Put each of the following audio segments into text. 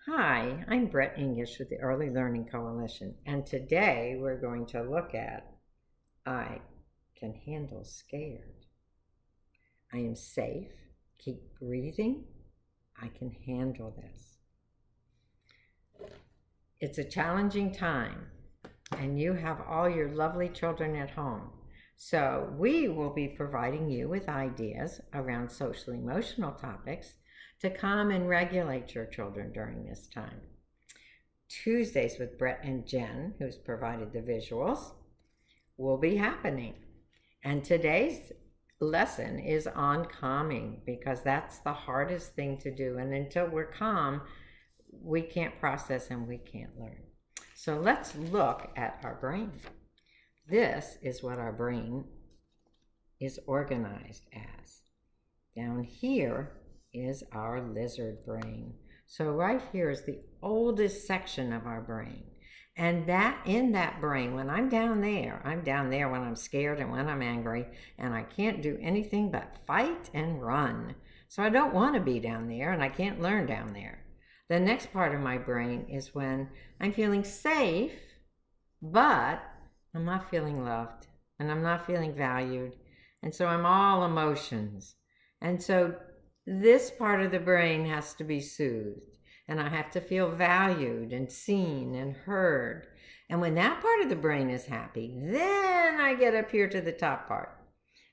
Hi, I'm Brett English with the Early Learning Coalition, and today we're going to look at I can handle scared. I am safe. Keep breathing. I can handle this. It's a challenging time, and you have all your lovely children at home. So we will be providing you with ideas around social emotional topics to calm and regulate your children during this time. Tuesdays with Brett and Jenn, who's provided the visuals, will be happening. And today's lesson is on calming because that's the hardest thing to do. And until we're calm, we can't process and we can't learn. So let's look at our brain. This is what our brain is organized as. Down here is our lizard brain. So right here is the oldest section of our brain. And in that brain, when I'm down there when I'm scared and when I'm angry, and I can't do anything but fight and run. So I don't want to be down there, and I can't learn down there. The next part of my brain is when I'm feeling safe, but I'm not feeling loved, and I'm not feeling valued, and so I'm all emotions. And so this part of the brain has to be soothed, and I have to feel valued and seen and heard. And when that part of the brain is happy, then I get up here to the top part.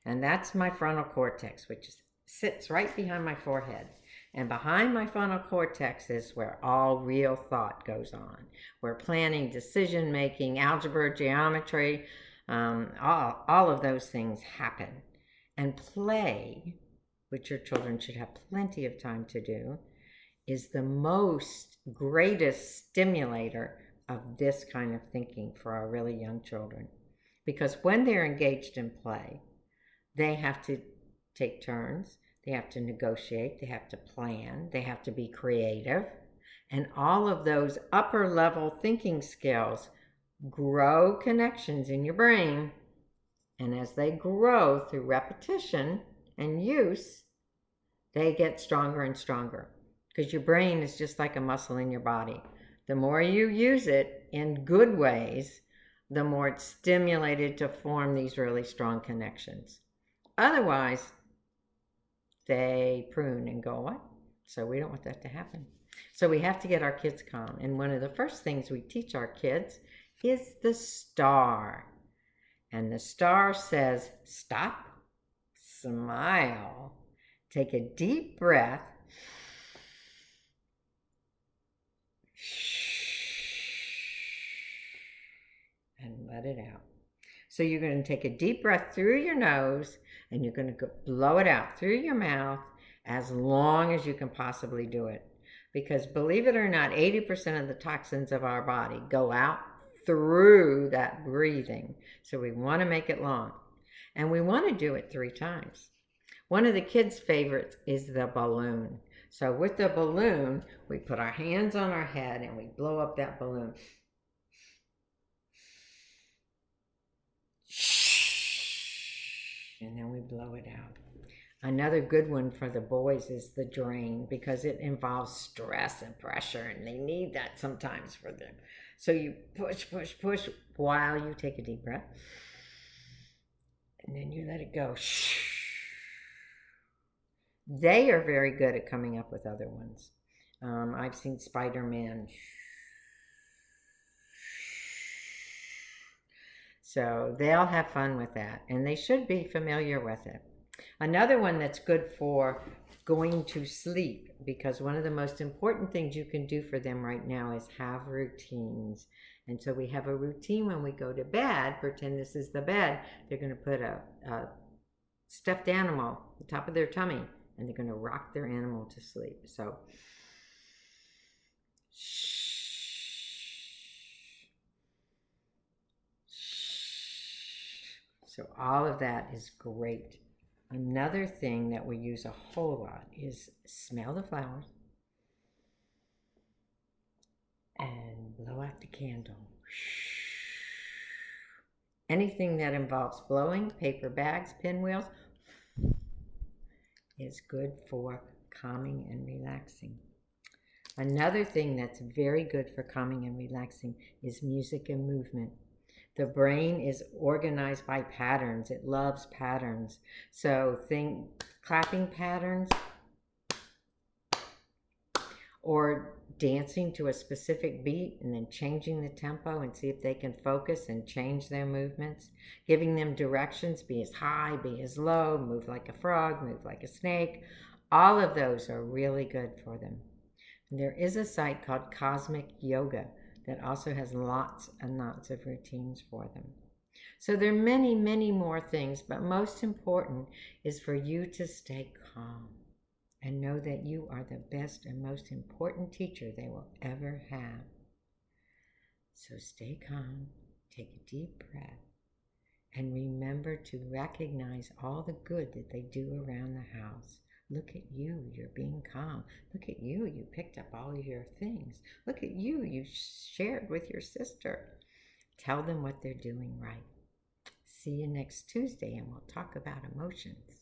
And that's my frontal cortex, which sits right behind my forehead. And behind my frontal cortex is where all real thought goes on, where planning, decision making, algebra, geometry, all of those things happen. And play, which your children should have plenty of time to do, is the greatest stimulator of this kind of thinking for our really young children. Because when they're engaged in play, they have to take turns. They have to negotiate, they have to plan, they have to be creative. And all of those upper level thinking skills grow connections in your brain. And as they grow through repetition and use, they get stronger and stronger. Because your brain is just like a muscle in your body. The more you use it in good ways, the more it's stimulated to form these really strong connections. Otherwise, they prune and go away. So we don't want that to happen. So we have to get our kids calm. And one of the first things we teach our kids is the star. And the star says, stop, smile, take a deep breath, and let it out. So you're going to take a deep breath through your nose, and you're going to blow it out through your mouth as long as you can possibly do it. Because believe it or not, 80% of the toxins of our body go out through that breathing. So we want to make it long. And we want to do it 3 times. One of the kids' favorites is the balloon. So with the balloon, we put our hands on our head and we blow up that balloon. And then we blow it out. Another good one for the boys is the drain, because it involves stress and pressure, and they need that sometimes for them. So you push, push, push while you take a deep breath. And then you let it go. They are very good at coming up with other ones. I've seen Spider-Man. So they'll have fun with that, and they should be familiar with it. Another one that's good for going to sleep, because one of the most important things you can do for them right now is have routines. And so we have a routine when we go to bed. Pretend this is the bed. They're going to put a stuffed animal on the top of their tummy, and they're going to rock their animal to sleep. So So all of that is great. Another thing that we use a whole lot is smell the flowers and blow out the candle. Anything that involves blowing, paper bags, pinwheels, is good for calming and relaxing. Another thing that's very good for calming and relaxing is music and movement. The brain is organized by patterns. It loves patterns. So think clapping patterns or dancing to a specific beat and then changing the tempo and see if they can focus and change their movements. Giving them directions, be as high, be as low, move like a frog, move like a snake. All of those are really good for them. And there is a site called Cosmic Yoga that also has lots and lots of routines for them. So there are many, many more things, but most important is for you to stay calm and know that you are the best and most important teacher they will ever have. So stay calm, take a deep breath, and remember to recognize all the good that they do around the house. Look at you, you're being calm. Look at you, you picked up all your things. Look at you, you shared with your sister. Tell them what they're doing right. See you next Tuesday and we'll talk about emotions.